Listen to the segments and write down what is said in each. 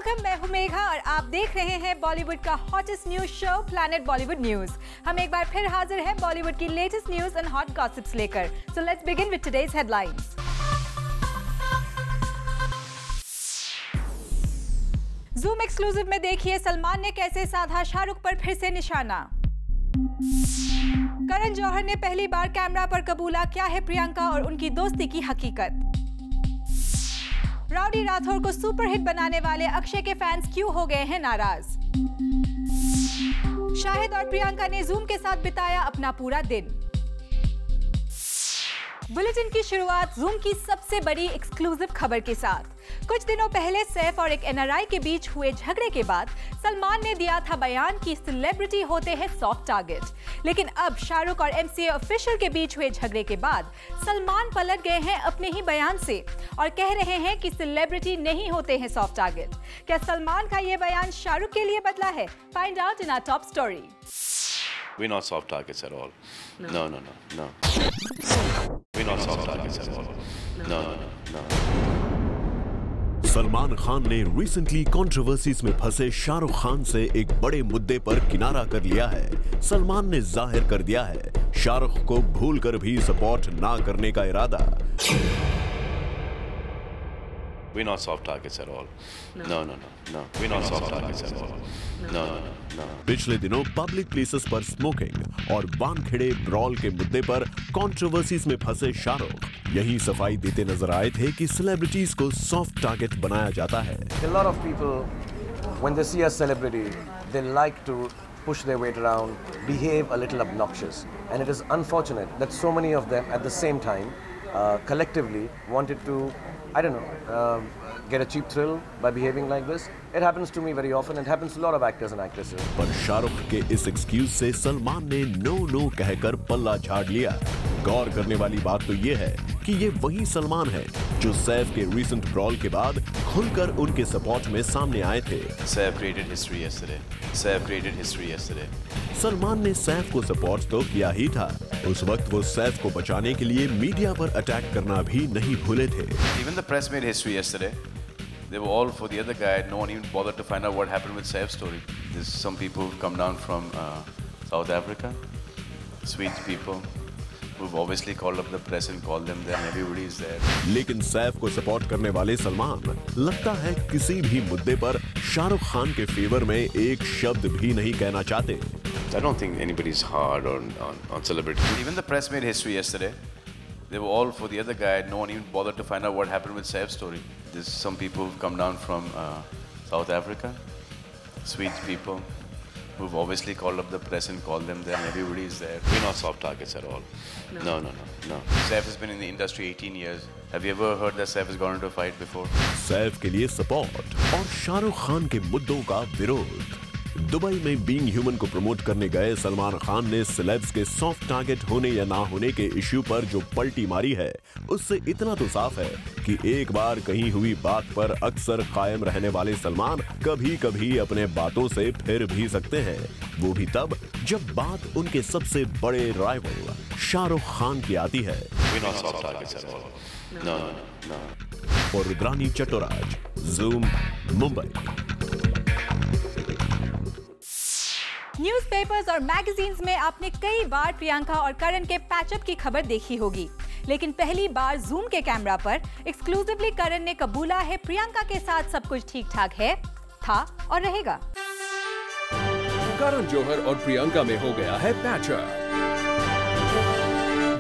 Welcome, मैं हूं मेघा और आप देख रहे हैं बॉलीवुड का hottest news show planet Bollywood news. हम एक बार फिर हाजिर हैं बॉलीवुड की latest news and hot gossips लेकर। So let's begin with today's headlines. Zoom exclusive में देखिए सलमान ने कैसे साधा शाहरुख पर फिर से निशाना। करण जौहर ने पहली बार कैमरा पर कबूला क्या है प्रियंका और उनकी दोस्ती की हकीकत। राउडी राठौर को सुपरहिट बनाने वाले अक्षय के फैंस क्यों हो गए हैं नाराज। शाहिद और प्रियंका ने ज़ूम के साथ बिताया अपना पूरा दिन। बुलेटिन की शुरुआत ज़ूम की सबसे बड़ी एक्सक्लूसिव खबर के साथ। कुछ दिनों पहले सैफ और एक एनआरआई के बीच हुए झगड़े के बाद सलमान ने दिया था बयान कि सेलिब्रिटी होते हैं सॉफ्ट टारगेट। लेकिन अब शाहरुख और एमसीए ऑफिशियल के बीच हुए झगड़े के बाद सलमान पलट गए हैं अपने ही बयान से और कह रहे हैं कि सेलिब्रिटी नहीं होते हैं सॉफ्ट टारगेट। क्या सलमान का ये बयान शाहरुख के लिए बदला है? Find out in our top story. We're not soft targets at all. No. We're not soft targets at all. No. Salman Khan ने रिसेंटली कंट्रोवर्सीज में फंसे शाहरुख खान से एक बड़े मुद्दे पर किनारा कर लिया है। सलमान ने जाहिर कर दिया है शाहरुख को भूलकर भी सपोर्ट ना करने का इरादा। We're not soft targets at all. No. We're not soft targets at all. No. पिछले दिनों पब्लिक प्लेसेस पर स्मोकिंग और वानखेड़े ब्रॉल के मुद्दे पर कंट्रोवर्सीज में फंसे शाहरुख यही सफाई देते नजर आए थे कि सेलिब्रिटीज को सॉफ्ट टारगेट बनाया जाता है। A lot of people, when they see a celebrity, they like to push their weight around, behave a little obnoxious, and it is unfortunate that so many of them at the same time collectively wanted to, I don't know, get a cheap thrill by behaving like this. It happens to me very often. It happens to a lot of actors and actresses. पर शाहरुख के इस excuse से सलमान ने no कहकर पल्ला झाड़ लिया। गौर करने वाली बात तो ये है कि ये वही सलमान है जो सैफ के रीसेंट ब्रॉल के बाद खुलकर उनके सपोर्ट में सामने आए थे। Saif created history yesterday. Salman ने सैफ को सपोर्ट तो किया ही था, उस वक्त वो सैफ को बचाने के लिए मीडिया पर अटैक करना भी नहीं भूले थे। Even the press made history yesterday. They were all for the other guy. No one even bothered to find out what happened with Saif's story. There's some people who've come down from South Africa, sweet people, who've obviously called up the press and called them there, and everybody is there. लेकिन सैफ को support करने वाले सलमान लगता है किसी भी मुद्दे पर शाहरुख खान के फेवर में एक शब्द भी नहीं कहना चाहते। I don't think anybody's hard on celebrities. Even the press made history yesterday. They were all for the other guy. No one even bothered to find out what happened with Saif's story. There's some people who've come down from South Africa, sweet people, who've obviously called up the press and called them there, and everybody is there. We're not soft targets at all. No. Saif has been in the industry 18 years. Have you ever heard that Saif has gone into a fight before? Saif के लिए support और शाहरुख खान के मुद्दों का विरोध। Dubai में being human को promote करने गए सलमान खान ने सेलेब्स के सॉफ्ट टारगेट होने या ना होने के इश्यू पर जो पलटी मारी है उससे इतना तो साफ है कि एक बार कहीं हुई बात पर अक्सर कायम रहने वाले सलमान कभी-कभी अपने बातों से फिर भी सकते हैं, वो भी तब जब बात उनके सबसे बड़े राइवल शाहरुख खान की आती है। We're not soft targets at all. No. और रुद्रानी चट्टोराज, ज़ूम, मुंबई। न्यूज़पेपर्स और मैगजीन्स में आपने कई बार प्रियंका और करण के पैचअप की खबर देखी होगी, लेकिन पहली बार ज़ूम के कैमरा पर एक्सक्लूसिवली करण ने कबूला है प्रियंका के साथ सब कुछ ठीक ठाक है, था और रहेगा। करण जौहर और प्रियंका में हो गया है पैचअप।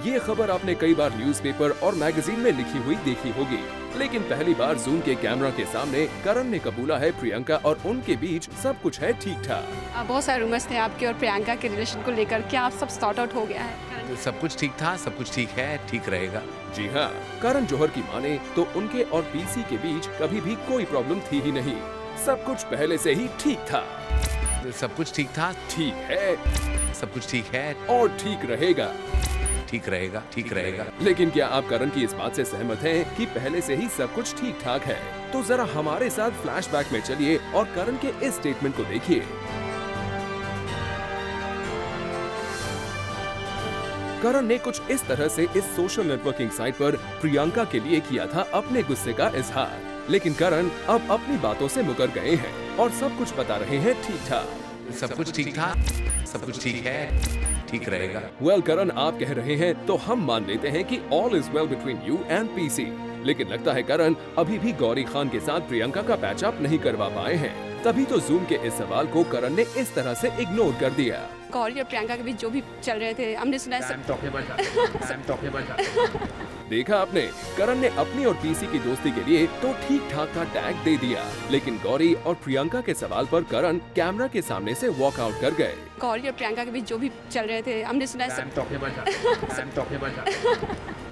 ये खबर आपने कई बार न्यूज़पेपर और मैगजीन में लिखी हुई देखी होगी, लेकिन पहली बार ज़ूम के कैमरा के सामने करण ने कबूला है प्रियंका और उनके बीच सब कुछ है ठीक ठाक। बहुत सारे रूमर्स थे आपके और प्रियंका के रिलेशन को लेकर, क्या आप सब सॉर्ट आउट हो गया है? सब कुछ ठीक था, सब कुछ ठीक है, ठीक रहेगा। जी हाँ, करण जौहर की माने तो उनके और पीसी के बीच कभी भी कोई प्रॉब्लम थी ही नहीं, सब कुछ पहले से ही ठीक था। सब कुछ ठीक था, ठीक है, सब कुछ ठीक है और ठीक रहेगा। ठीक रहेगा। लेकिन क्या आप करण की इस बात से सहमत हैं कि पहले से ही सब कुछ ठीक ठाक है? तो जरा हमारे साथ फ्लैशबैक में चलिए और करण के इस स्टेटमेंट को देखिए। करण ने कुछ इस तरह से इस सोशल नेटवर्किंग साइट पर प्रियंका के लिए किया था अपने गुस्से का इजहार। लेकिन करण अब अपनी बातों से मुकर गए हैं और सब कुछ बता रहे हैं ठीक ठाक। सब कुछ ठीक था, सब कुछ ठीक है, ठीक रहेगा। वेल करण आप कह रहे हैं तो हम मान लेते हैं कि all is well between you and PC, लेकिन लगता है करण अभी भी गौरी खान के साथ प्रियंका का पैचअप नहीं करवा पाए हैं। तभी तो जूम के इस सवाल को करण ने इस तरह से इग्नोर कर दिया। गौरी और प्रियंका के बीच जो भी चल रहे थे हमने सुना देखा आपने, करण ने अपनी और पीसी की दोस्ती के लिए तो ठीक ठाक का टैग दे दिया, लेकिन गौरी और प्रियंका के सवाल पर करण कैमरा के सामने से वॉक आउट कर गए। गौरी और प्रियंका के बीच जो भी चल रहे थे हमने सुना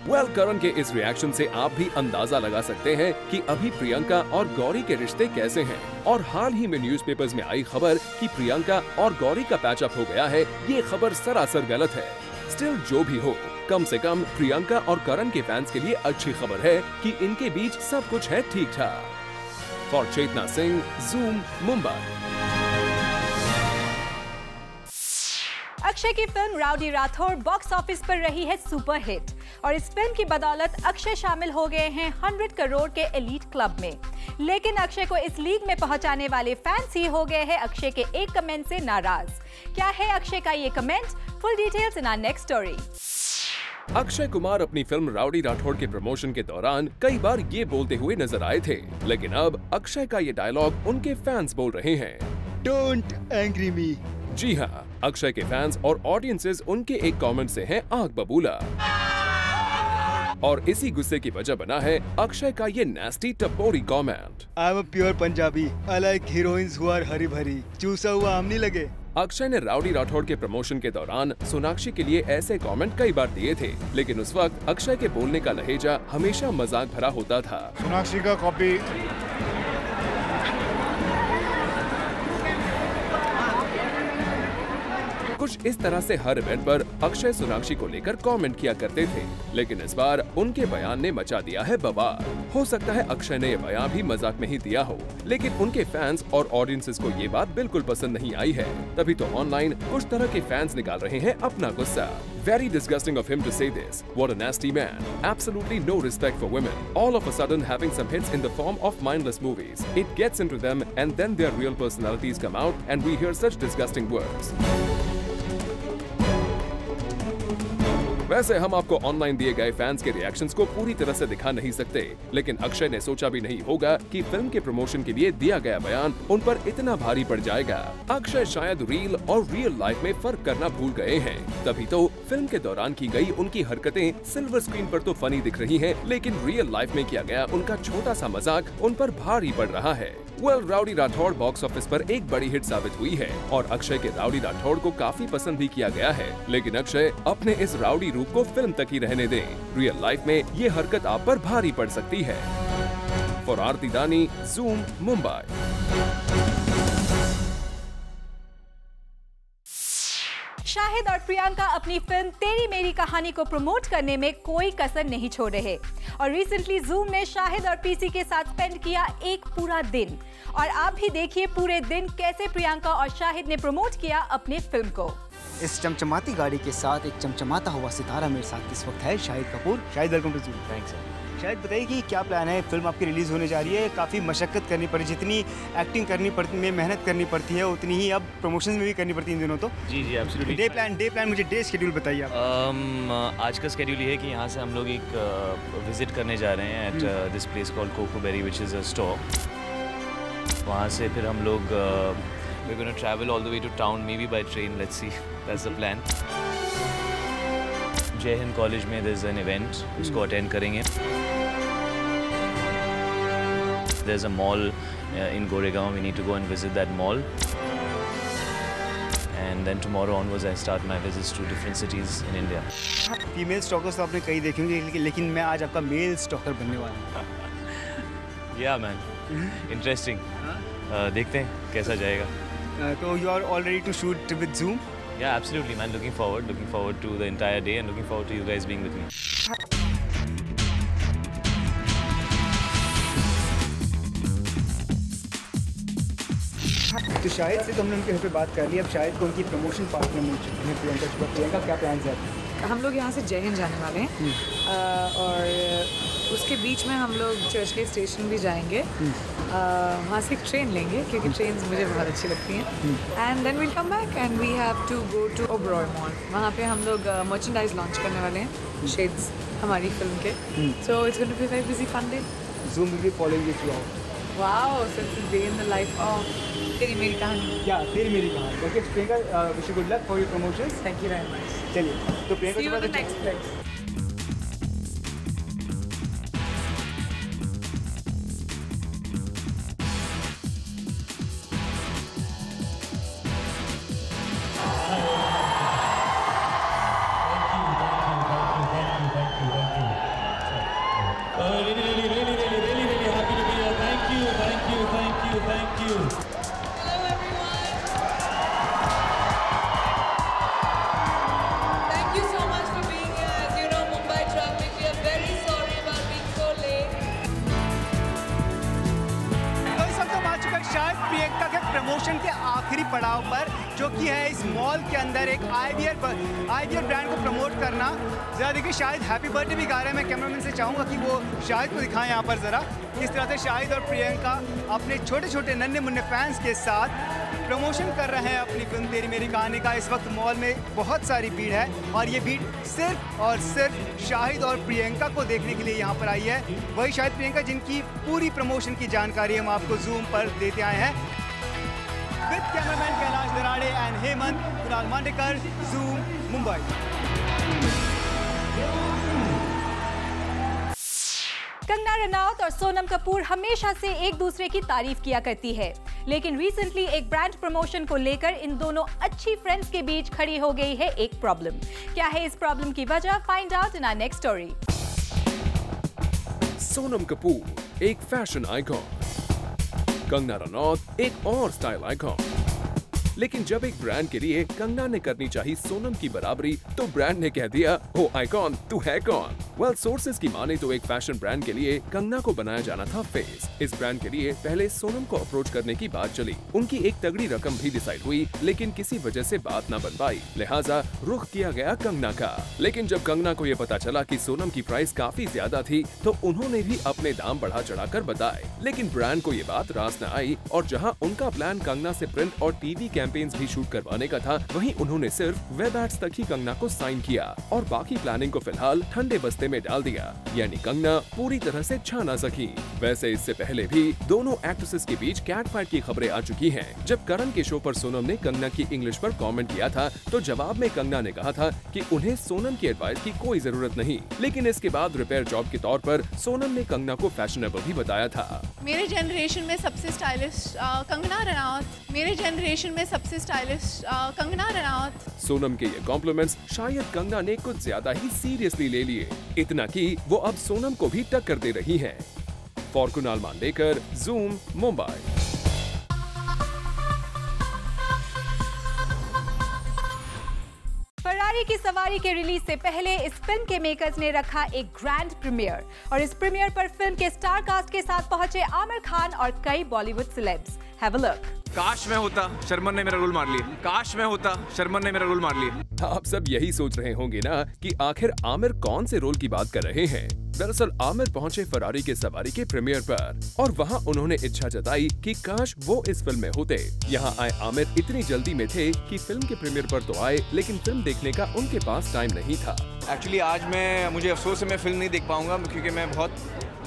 वेल करण के इस रिएक्शन से आप भी अंदाजा लगा सकते हैं कि अभी प्रियंका और गौरी के रिश्ते कैसे हैं। और हाल ही में न्यूज़पेपर्स में आई खबर कि प्रियंका और गौरी का पैचअप हो गया है, ये खबर सरासर गलत है। स्टिल जो भी हो, कम से कम प्रियंका और करण के फैंस के लिए अच्छी खबर है कि इनके बीच सब कुछ है ठीक ठाक। For Chetna Singh, Zoom, Mumbai. अक्षय की film Rowdy Rathore box office पर रही है सुपर हिट और इस फिल्म की बदौलत अक्षय शामिल हो गए हैं 100 करोड़ के एलीट क्लब में। लेकिन अक्षय को इस लीग में पहुंचाने वाले फैंस ही हो गए हैं अक्षय के एक कमेंट से नाराज। क्या है अक्षय का ये कमेंट? Full details in our next story. Akshay Kumar अपनी फिल्म राउडी राठौड़ के प्रमोशन के दौरान कई बार ये बोलते हुए नजर आए थे, लेकिन अब अक्षय का ये डायलॉग उनके फैंस बोल रहे हैं। डोंट एंग्री मी। जी हाँ, अक्षय के फैंस और ऑडियंसेस उनके एक कमेंट से हैं आग बबूला। और इसी गुस्से की वजह बना है अक्षय का ये nasty tapori comment. I am a pure Punjabi, I like heroines who are हरी भरी, चूसा हुआ आम नहीं लगे। अक्षय ने राउडी राठौड़ के प्रमोशन के दौरान सोनाक्षी के लिए ऐसे कमेंट कई बार दिए थे, लेकिन उस वक्त अक्षय के बोलने का लहजा हमेशा मजाक भरा होता था। सोनाक्षी का कॉपी। कुछ इस तरह से हर इवेंट पर अक्षय सोनाक्षी को लेकर कमेंट किया करते थे, लेकिन इस बार उनके बयान ने मचा दिया है बवाल। हो सकता है अक्षय ने ये बयान भी मजाक में ही दिया हो, लेकिन उनके फैंस और ऑडियंसेस को ये बात बिल्कुल पसंद नहीं आई है। तभी तो ऑनलाइन कुछ तरह के फैंस निकाल रहे हैं अपना गुस्सा। Very disgusting of him to say this. What a nasty man. Absolutely no respect for women. All of a sudden having some hits in the form of mindless movies. It gets into them and then their real personalities come out and we hear such disgusting words. वैसे हम आपको online दिए गए fans के reactions को पूरी तरह से दिखा नहीं सकते, लेकिन अक्षय ने सोचा भी नहीं होगा कि फिल्म के प्रमोशन के लिए दिया गया बयान उन पर इतना भारी पड़ जाएगा। अक्षय शायद रील और रियल लाइफ में फर्क करना भूल गए हैं, तभी तो फिल्म के दौरान की गई उनकी हरकतें सिल्वर स्क्रीन पर तो फनी दिख रही हैं, लेकिन रियल लाइफ में किया गया उनका छोटा सा मजाक उन पर भारी पड़ रहा है। Well, rowdy Rathore box office पर एक बड़ी हिट साबित हुई है और अक्षय के राउडी राठौड़ को काफी पसंद भी किया गया है, लेकिन अक्षय अपने इस राउडी रूप को फिल्म तक ही रहने दें। रियल लाइफ में ये हरकत आप पर भारी पड़ सकती है। फॉर आरती दानी, जूम, मुंबई। शाहिद और प्रियंका अपनी फिल्म तेरी मेरी कहानी को प्रमोट करने में कोई कसर नहीं छोड़ रहे और रिसेंटली जूम ने शाहिद और पीसी के साथ स्पेंड किया एक पूरा दिन। और आप भी देखिए पूरे दिन कैसे प्रियंका और शाहिद ने प्रमोट किया अपनी फिल्म को। इस चमचमाती गाड़ी के साथ एक चमचमाता हुआ सितारा मेरे साथ इस वक्त है Shahid Kapoor. Shahid, welcome to Zoom. Thanks. Shahid, बताइए कि क्या प्लान है? फिल्म आपकी रिलीज होने जा रही है, काफ़ी मशक्कत करनी पड़ी, जितनी एक्टिंग करनी पड़ती है, मेहनत करनी पड़ती है, उतनी ही अब प्रमोशन में भी करनी पड़ती है इन दिनों। तो जी जी एब्सोल्युटली। डे प्लान मुझे डे शेड्यूल बताइए आप। आज का शेड्यूल ये है कि यहाँ से हम लोग एक विजिट करने जा रहे हैं at this place called Cocoberry which is a store. वहाँ से फिर हम लोग we're going to travel all the way to town, maybe by train, let's see, that's the plan. जय हिंद कॉलेज में there's an event, उसको अटेंड करेंगे। There's a mall in Goregaon, we need to go and visit that mall. And then tomorrow onwards I start my visits to different cities in India. Female stalkers तो आपने कई देखे होंगे, लेकिन मैं आज आपका मेल स्टॉकर बनने वाला हूँ। Yeah man, interesting. देखते हैं कैसा जाएगा। तो you are all ready to shoot with Zoom? Yeah, absolutely man. Looking forward to the entire day and looking forward to you guys being with me. तो शाहिद से तो हमने उनके घर पे बात कर ली, अब शाहिद को उनकी प्रमोशन पार्टनर मिल चुकी है प्रियंका। प्रियंका, क्या प्लान है? हम लोग यहाँ से जय हिंद जाने वाले हैं और उसके बीच में हम लोग चर्च के स्टेशन भी जाएंगे, वहाँ से एक ट्रेन लेंगे क्योंकि ट्रेन मुझे बहुत अच्छी लगती हैं, and then will come back and we have to go to Oberoi mall. वहाँ पे हम लोग मर्चेंडाइज लॉन्च करने वाले हैं, शेड्स हमारी फिल्म के, so it's going to be very busy fun day. Zoom will be following you throughout. Wow, so it's a day in the life of तेरी मेरी कहानी। Yeah, तेरी मेरी कहानी। Okay, Priyanka, wish you good luck for your promotions. Thank you very much. चलिए, तो Priyanka See you in the next place. Priyanka के promotion के आखिरी पड़ाव पर, जो कि है इस मॉल के अंदर एक आईवियर ब्रांड को प्रमोट करना। ज़रा देखिए, शाहिद हैप्पी बर्थडे भी गा रहे हैं। मैं कैमरामैन से चाहूँगा कि वो शाहिद को दिखाएं यहाँ पर ज़रा, किस तरह से शाहिद और प्रियंका अपने छोटे छोटे नन्हे मुन्ने फैंस के साथ प्रमोशन कर रहे हैं अपनी फिल्म तेरी मेरी कहानी का। इस वक्त मॉल में बहुत सारी भीड़ है और ये भीड़ सिर्फ और सिर्फ शाहिद और प्रियंका को देखने के लिए यहाँ पर आई है। वही शाहिद प्रियंका जिनकी पूरी प्रमोशन की जानकारी हम आपको जूम पर देते आए हैं। With cameraman Kailash Darade and Hemant, Kunal Mandekar, Zoom Mumbai. Kangana Ranaut और सोनम कपूर हमेशा से एक दूसरे की तारीफ किया करती है, लेकिन रिसेंटली एक ब्रांड प्रमोशन को लेकर इन दोनों अच्छी फ्रेंड्स के बीच खड़ी हो गई है एक प्रॉब्लम। क्या है इस प्रॉब्लम की वजह? Find out in our next story. Sonam Kapoor एक फैशन आइकॉन, कंगना रनौत एक और स्टाइल आइकॉन। लेकिन जब एक ब्रांड के लिए कंगना ने करनी चाहिए सोनम की बराबरी, तो ब्रांड ने कह दिया, ओ आइकॉन तू है कौन। वेल, सोर्सेज की माने तो एक फैशन ब्रांड के लिए कंगना को बनाया जाना था फेस। इस ब्रांड के लिए पहले सोनम को अप्रोच करने की बात चली, उनकी एक तगड़ी रकम भी डिसाइड हुई, लेकिन किसी वजह से बात न बन पाई, लिहाजा रुख किया गया कंगना का। लेकिन जब कंगना को ये पता चला कि सोनम की प्राइस काफी ज्यादा थी, तो उन्होंने भी अपने दाम बढ़ा चढ़ाकर बताए। लेकिन ब्रांड को ये बात रास न आई और जहाँ उनका प्लान कंगना से प्रिंट और टीवी कैंपेन्स भी शूट करवाने का था, वहीं उन्होंने सिर्फ वेब एड्स तक ही कंगना को साइन किया और बाकी प्लानिंग को फिलहाल ठंडे बस्ते में डाल दिया, यानी कंगना पूरी तरह से छा ना सकी। वैसे इससे पहले भी दोनों एक्ट्रेसेस के बीच कैट फाइट की खबरें आ चुकी हैं। जब करण के शो पर सोनम ने कंगना की इंग्लिश पर कमेंट किया था, तो जवाब में कंगना ने कहा था कि उन्हें सोनम की एडवाइस की कोई जरूरत नहीं। लेकिन इसके बाद रिपेयर जॉब के तौर पर सोनम ने कंगना को फैशनेबल भी बताया था। मेरे जनरेशन में सबसे स्टाइलिश कंगना रनौत, मेरे जनरेशन में सबसे स्टाइलिश कंगना रनौत। सोनम के ये कॉम्प्लीमेंट्स शायद कंगना ने कुछ ज्यादा ही सीरियसली ले लिए, इतना कि वो अब सोनम को भी टक्कर दे रही हैं। For Kunal Mandekar, Zoom Mumbai. Ferrari की सवारी के रिलीज से पहले इस फिल्म के मेकर्स ने रखा एक ग्रैंड प्रीमियर, और इस प्रीमियर पर फिल्म के स्टार कास्ट के साथ पहुंचे आमिर खान और कई Bollywood celebs. Have a look. काश मैं होता, शर्मन ने मेरा रोल मार लिया। काश मैं होता, शर्मन ने मेरा रोल मार लिया। आप सब यही सोच रहे होंगे ना कि आखिर आमिर कौन से रोल की बात कर रहे हैं। दरअसल आमिर पहुंचे फरारी के सवारी के प्रीमियर पर और वहां उन्होंने इच्छा जताई कि काश वो इस फिल्म में होते। यहां आए आमिर इतनी जल्दी में थे कि फिल्म के प्रीमियर पर तो आए, लेकिन फिल्म देखने का उनके पास टाइम नहीं था। एक्चुअली आज मुझे अफसोस है मैं फिल्म नहीं देख पाऊंगा क्योंकि मैं बहुत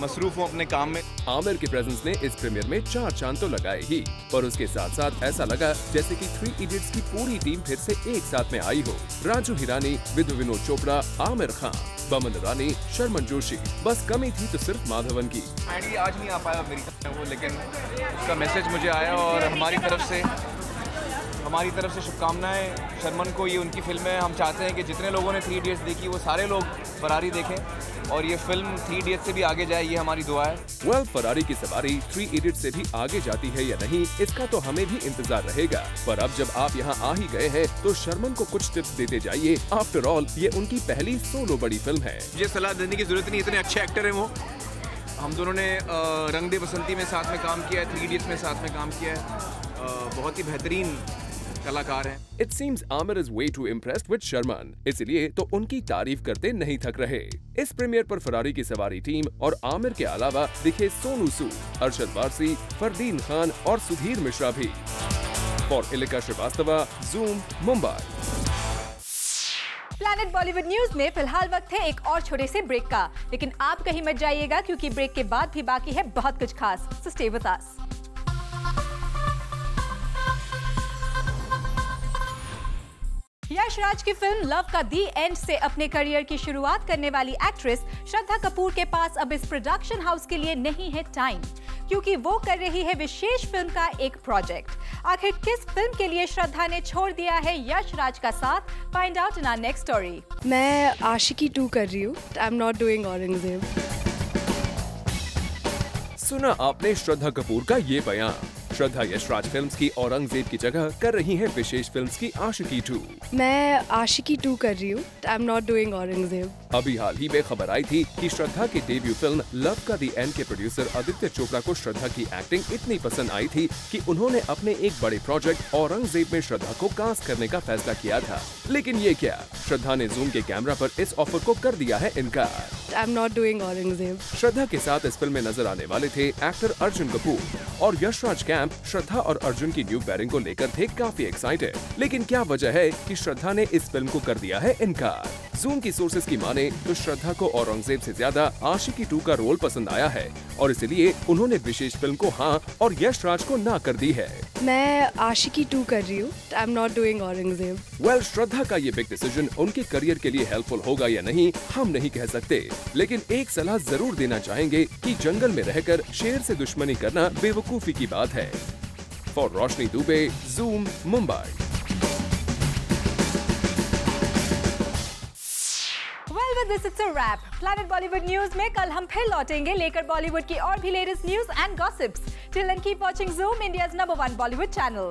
मसरूफ हूँ अपने काम में। आमिर के प्रेजेंस ने इस प्रीमियर में 4 चांद तो लगाए ही, पर उसके साथ साथ ऐसा लगा जैसे कि 3 इडियट्स की पूरी टीम फिर से एक साथ में आई हो। राजू हिरानी, विनोद चोपड़ा, आमिर खान, बमन ईरानी, शर्मन जोशी, बस कमी थी तो सिर्फ माधवन की। आज नहीं आ पाया मेरी वो, लेकिन उसका मैसेज मुझे आया और हमारी तरफ से शुभकामनाएं शर्मन को। ये उनकी फिल्म है, हम चाहते हैं कि जितने लोगों ने 3 इडियट्स देखी वो सारे लोग फरारी देखें और ये फिल्म 3 इडियट्स से भी आगे जाए, ये हमारी दुआ है। वेल, फरारी की सवारी 3 इडियट्स से भी आगे जाती है या नहीं, इसका तो हमें भी इंतजार रहेगा। पर अब जब आप यहाँ आ ही गए हैं तो शर्मन को कुछ टिप्स देते जाइए। आफ्टर ऑल ये उनकी पहली सोलो बड़ी फिल्म है। मुझे सलाह देने की जरूरत नहीं, इतने अच्छे एक्टर हैं वो। हम दोनों ने रंग दे बसंती में साथ में काम किया है, 3 इडियट्स में साथ में काम किया है। बहुत ही बेहतरीन कलाकार हैं। It seems Aamir is way too impressed with Sharman, इसलिए तो उनकी तारीफ करते नहीं थक रहे। इस प्रीमियर पर फरारी की सवारी टीम और आमिर के अलावा दिखे सोनू सूद, अरशद वारसी, फरदीन खान और सुधीर मिश्रा भी। For Ilika Srivastava, Zoom, Mumbai. Planet Bollywood news में फिलहाल वक्त है एक और छोटे से ब्रेक का, लेकिन आप कहीं मत जाइएगा क्योंकि ब्रेक के बाद भी बाकी है बहुत कुछ खास। So stay with us. Yash Raj की फिल्म लव का दी एंड से अपने करियर की शुरुआत करने वाली एक्ट्रेस श्रद्धा कपूर के पास अब इस प्रोडक्शन हाउस के लिए नहीं है टाइम, क्योंकि वो कर रही है विशेष फिल्म का एक प्रोजेक्ट। आखिर किस फिल्म के लिए श्रद्धा ने छोड़ दिया है यश राज का साथ, find out in our next story. मैं आशिकी 2 कर रही हूँ। I am not doing Aurangzeb. सुना आपने श्रद्धा कपूर का ये बयान। श्रद्धा यशराज फिल्म्स की औरंगजेब की जगह कर रही है विशेष फिल्म्स की आशिकी 2। मैं आशिकी 2 कर रही हूँ। I am not doing Aurangzeb. अभी हाल ही में खबर आई थी कि श्रद्धा की डेब्यू फिल्म लव का दी एंड के प्रोड्यूसर आदित्य चोपड़ा को श्रद्धा की एक्टिंग इतनी पसंद आई थी कि उन्होंने अपने एक बड़े प्रोजेक्ट औरंगजेब में श्रद्धा को कास्ट करने का फैसला किया था। लेकिन ये क्या, श्रद्धा ने जूम के कैमरा पर इस ऑफर को कर दिया है इनकार। I am not doing Aurangzeb. Shraddha के साथ इस फिल्म में नजर आने वाले थे एक्टर अर्जुन कपूर और यशराज कैंप श्रद्धा और अर्जुन की न्यू पेयरिंग को लेकर थे काफी एक्साइटेड। लेकिन क्या वजह है कि श्रद्धा ने इस फिल्म को कर दिया है इनकार? जूम की सोर्सेज की माने तो श्रद्धा को औरंगजेब से ज्यादा आशिकी 2 का रोल पसंद आया है और इसलिए उन्होंने विशेष फिल्म को हाँ और यशराज को ना कर दी है। मैं आशिकी 2 कर रही हूँ। I am not doing Aurangzeb. Well, Shraddha का ये बिग डिसीजन उनके करियर के लिए हेल्पफुल होगा या नहीं हम नहीं कह सकते, लेकिन एक सलाह जरूर देना चाहेंगे कि जंगल में रहकर शेर से दुश्मनी करना बेवकूफी की बात है। For Roshni Dubey, Zoom, Mumbai. Well, with this it's a wrap. Planet Bollywood News में कल हम फिर लौटेंगे लेकर बॉलीवुड की और भी latest news and gossips. Till then keep watching Zoom, India's #1 Bollywood channel.